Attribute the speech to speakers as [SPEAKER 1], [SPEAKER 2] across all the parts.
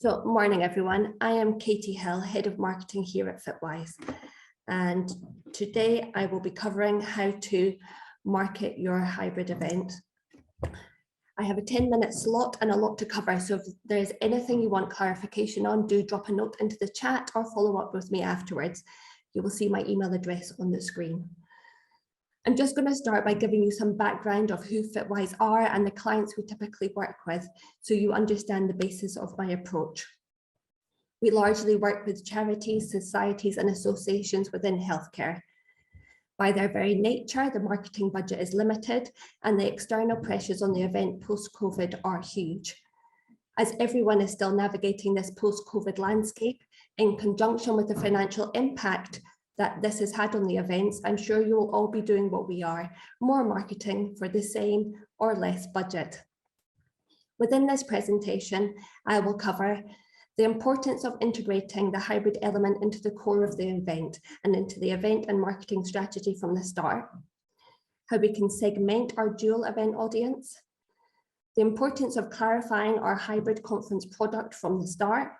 [SPEAKER 1] So, morning everyone. I am Katie Hill, Head of Marketing here at Fitwise. And today I will be covering how to market your hybrid event. I have a 10-minute slot and a lot to cover. So if there's anything you want clarification on, do drop a note into the chat or follow up with me afterwards. You will see my email address on the screen. I'm just going to start by giving you some background of who Fitwise are and the clients we typically work with, so you understand the basis of my approach. We largely work with charities, societies and associations within healthcare. By their very nature, the marketing budget is limited and the external pressures on the event post-COVID are huge. As everyone is still navigating this post-COVID landscape, in conjunction with the financial impact that this has had on the events, I'm sure you will all be doing what we are, more marketing for the same or less budget. Within this presentation, I will cover the importance of integrating the hybrid element into the core of the event and into the event and marketing strategy from the start, how we can segment our dual event audience, the importance of clarifying our hybrid conference product from the start,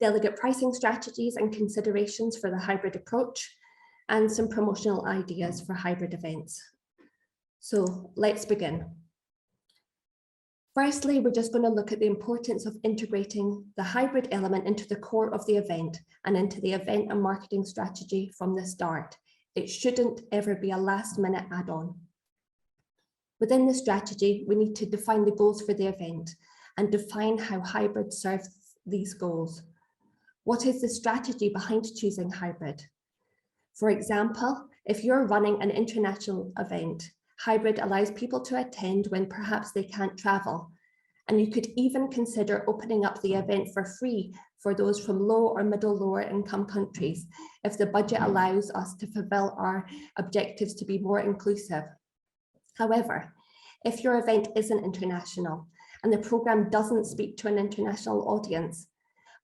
[SPEAKER 1] delegate pricing strategies and considerations for the hybrid approach, and some promotional ideas for hybrid events. So let's begin. Firstly, we're just going to look at the importance of integrating the hybrid element into the core of the event and into the event and marketing strategy from the start. It shouldn't ever be a last-minute add-on. Within the strategy, we need to define the goals for the event and define how hybrid serves these goals. What is the strategy behind choosing hybrid? For example, if you're running an international event, hybrid allows people to attend when perhaps they can't travel. And you could even consider opening up the event for free for those from low or lower income countries, if the budget allows us to fulfill our objectives to be more inclusive. However, if your event isn't international and the program doesn't speak to an international audience,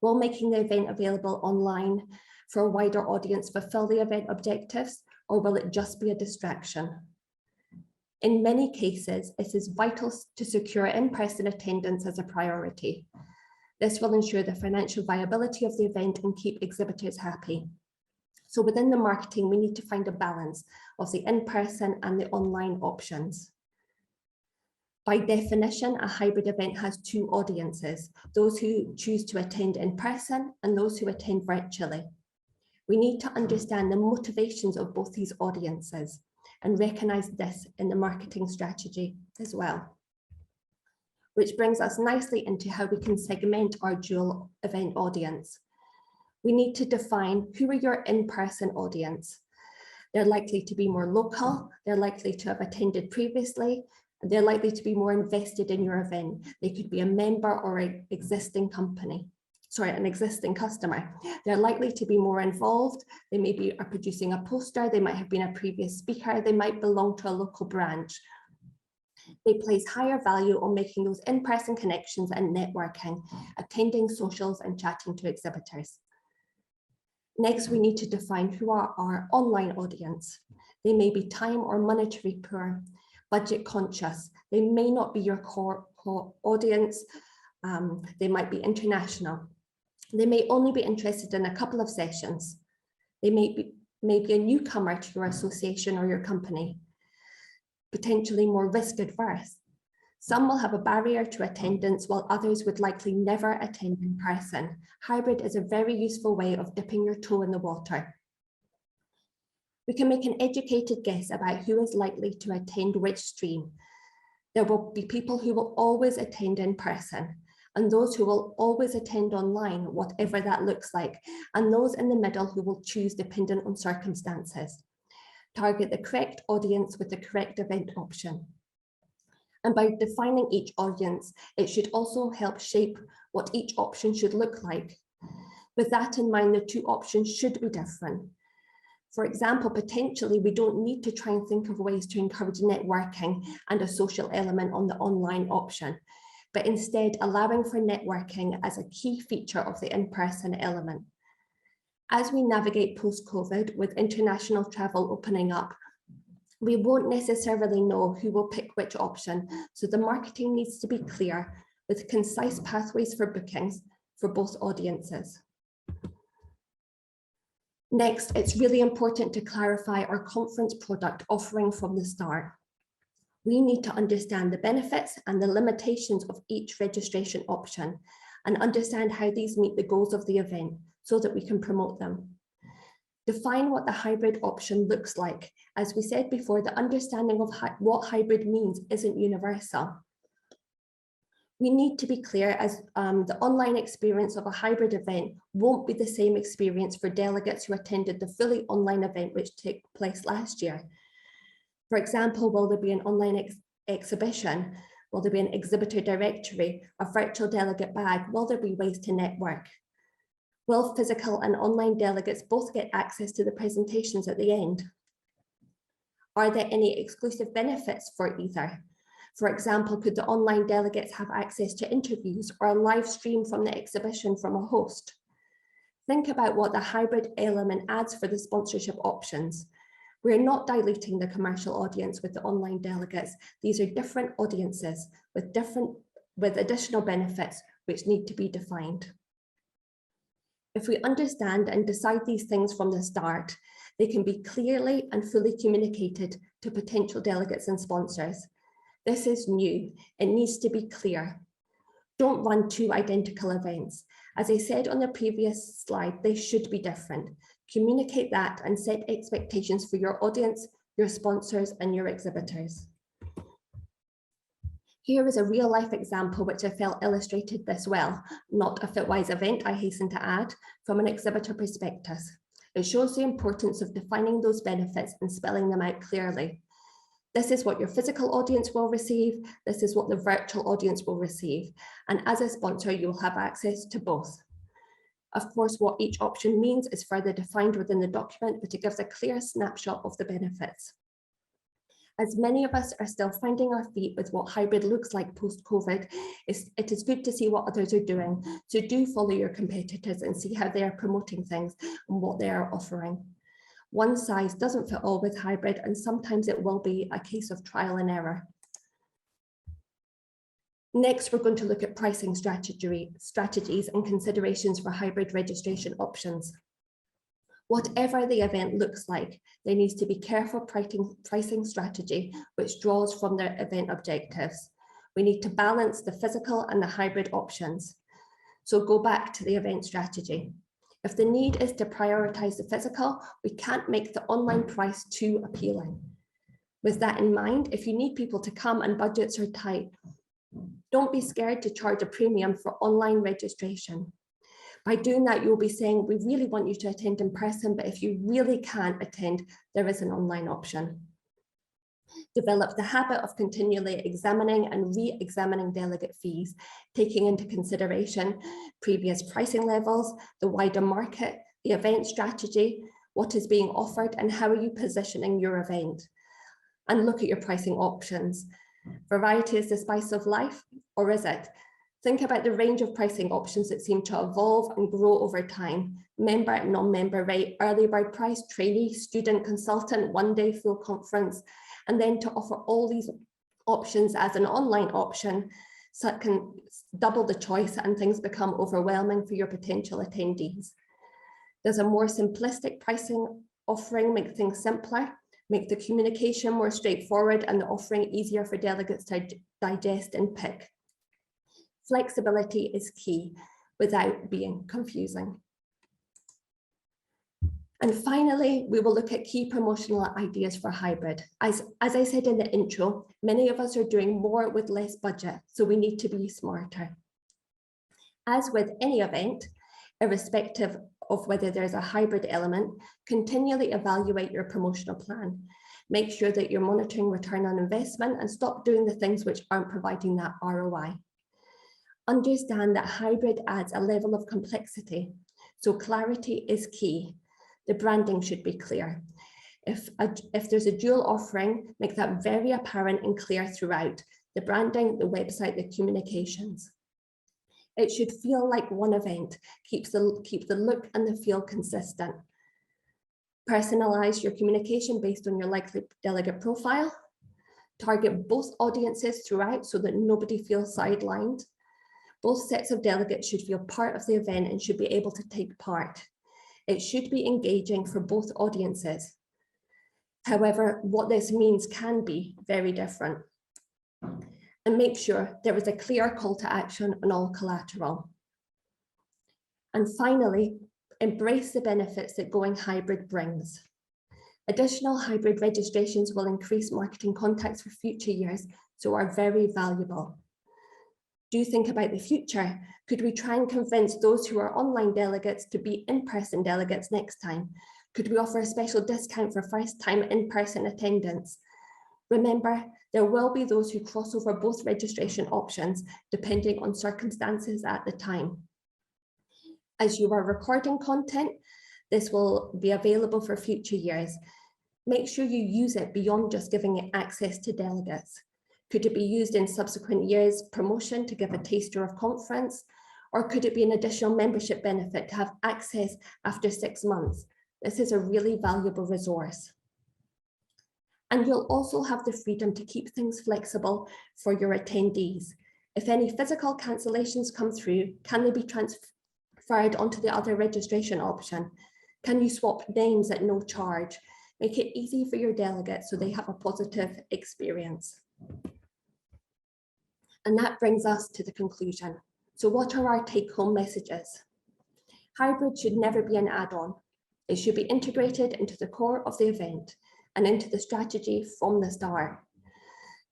[SPEAKER 1] will making the event available online for a wider audience fulfill the event objectives, or will it just be a distraction? In many cases, it is vital to secure in-person attendance as a priority. This will ensure the financial viability of the event and keep exhibitors happy. So within the marketing, we need to find a balance of the in-person and the online options. By definition, a hybrid event has two audiences, those who choose to attend in person and those who attend virtually. We need to understand the motivations of both these audiences and recognize this in the marketing strategy as well. Which brings us nicely into how we can segment our dual event audience. We need to define who are your in-person audience. They're likely to be more local, they're likely to have attended previously, and they're likely to be more invested in your event. They could be a member or an existing customer. They're likely to be more involved. They maybe are producing a poster. They might have been a previous speaker. They might belong to a local branch. They place higher value on making those in-person connections and networking, attending socials and chatting to exhibitors. Next, we need to define who are our online audience. They may be time or monetary poor, budget conscious. They may not be your core audience. They might be international. They may only be interested in a couple of sessions. They may be a newcomer to your association or your company, potentially more risk adverse. Some will have a barrier to attendance, while others would likely never attend in person. Hybrid is a very useful way of dipping your toe in the water. We can make an educated guess about who is likely to attend which stream. There will be people who will always attend in person, and those who will always attend online, whatever that looks like, and those in the middle who will choose dependent on circumstances. Target the correct audience with the correct event option. And by defining each audience, it should also help shape what each option should look like. With that in mind, the two options should be different. For example, potentially, we don't need to try and think of ways to encourage networking and a social element on the online option, but instead allowing for networking as a key feature of the in-person element. As we navigate post-COVID with international travel opening up, we won't necessarily know who will pick which option, so the marketing needs to be clear with concise pathways for bookings for both audiences. Next, it's really important to clarify our conference product offering from the start. We need to understand the benefits and the limitations of each registration option and understand how these meet the goals of the event so that we can promote them. Define what the hybrid option looks like. As we said before, the understanding of what hybrid means isn't universal. We need to be clear as the online experience of a hybrid event won't be the same experience for delegates who attended the fully online event which took place last year. For example, will there be an online exhibition? Will there be an exhibitor directory, a virtual delegate bag? Will there be ways to network? Will physical and online delegates both get access to the presentations at the end? Are there any exclusive benefits for either? For example, could the online delegates have access to interviews or a live stream from the exhibition from a host? Think about what the hybrid element adds for the sponsorship options. We're not diluting the commercial audience with the online delegates. These are different audiences with additional benefits which need to be defined. If we understand and decide these things from the start, they can be clearly and fully communicated to potential delegates and sponsors. This is new. It needs to be clear. Don't run two identical events. As I said on the previous slide, they should be different. Communicate that and set expectations for your audience, your sponsors, and your exhibitors. Here is a real life example which I felt illustrated this well, not a Fitwise event, I hasten to add, from an exhibitor prospectus. It shows the importance of defining those benefits and spelling them out clearly. This is what your physical audience will receive. This is what the virtual audience will receive. And as a sponsor, you will have access to both. Of course, what each option means is further defined within the document, but it gives a clear snapshot of the benefits. As many of us are still finding our feet with what hybrid looks like post-COVID, it is good to see what others are doing. So do follow your competitors and see how they are promoting things and what they are offering. One size doesn't fit all with hybrid, and sometimes it will be a case of trial and error. Next, we're going to look at pricing strategies and considerations for hybrid registration options. Whatever the event looks like, there needs to be careful pricing strategy which draws from their event objectives. We need to balance the physical and the hybrid options. So go back to the event strategy. If the need is to prioritize the physical, we can't make the online price too appealing. With that in mind, if you need people to come and budgets are tight, don't be scared to charge a premium for online registration. By doing that, you'll be saying, we really want you to attend in person, but if you really can't attend, there is an online option. Develop the habit of continually examining and re-examining delegate fees, taking into consideration previous pricing levels, the wider market, the event strategy, what is being offered, and how are you positioning your event? And look at your pricing options. Variety is the spice of life, or is it? Think about the range of pricing options that seem to evolve and grow over time. Member, non-member rate, early bird price, trainee, student, consultant, one-day full conference, and then to offer all these options as an online option so it can double the choice and things become overwhelming for your potential attendees. Does a more simplistic pricing offering make things simpler, make the communication more straightforward and the offering easier for delegates to digest and pick? Flexibility is key without being confusing. And finally, we will look at key promotional ideas for hybrid. As I said in the intro, many of us are doing more with less budget, so we need to be smarter. As with any event, irrespective of whether there's a hybrid element, continually evaluate your promotional plan. Make sure that you're monitoring return on investment and stop doing the things which aren't providing that ROI. Understand that hybrid adds a level of complexity, so clarity is key. The branding should be clear. If there's a dual offering, make that very apparent and clear throughout. The branding, the website, the communications. It should feel like one event, keep the look and the feel consistent. Personalize your communication based on your likely delegate profile. Target both audiences throughout so that nobody feels sidelined. Both sets of delegates should feel part of the event and should be able to take part. It should be engaging for both audiences. However, what this means can be very different. And make sure there is a clear call to action on all collateral. And finally, embrace the benefits that going hybrid brings. Additional hybrid registrations will increase marketing contacts for future years, so are very valuable. Do think about the future. Could we try and convince those who are online delegates to be in-person delegates next time? Could we offer a special discount for first-time in-person attendance? Remember, there will be those who cross over both registration options, depending on circumstances at the time. As you are recording content, this will be available for future years. Make sure you use it beyond just giving it access to delegates. Could it be used in subsequent years' promotion to give a taster of conference? Or could it be an additional membership benefit to have access after 6 months? This is a really valuable resource. And you'll also have the freedom to keep things flexible for your attendees. If any physical cancellations come through, can they be transferred onto the other registration option? Can you swap names at no charge? Make it easy for your delegates so they have a positive experience. And that brings us to the conclusion. So what are our take-home messages? Hybrid should never be an add-on. It should be integrated into the core of the event and into the strategy from the start.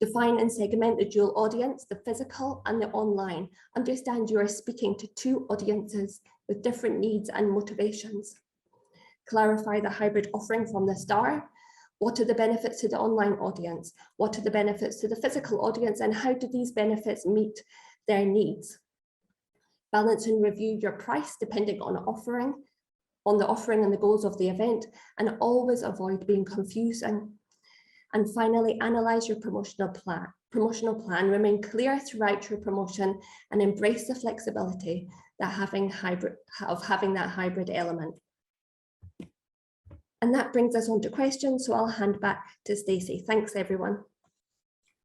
[SPEAKER 1] Define and segment the dual audience, the physical and the online. Understand you are speaking to two audiences with different needs and motivations. Clarify the hybrid offering from the start. What are the benefits to the online audience? What are the benefits to the physical audience, and how do these benefits meet their needs? Balance and review your price depending on the offering and the goals of the event, and always avoid being confusing. And finally, analyze your promotional plan. Remain clear throughout your promotion and embrace the flexibility that having that hybrid element. And that brings us on to questions, so I'll hand back to Stacey. Thanks, everyone.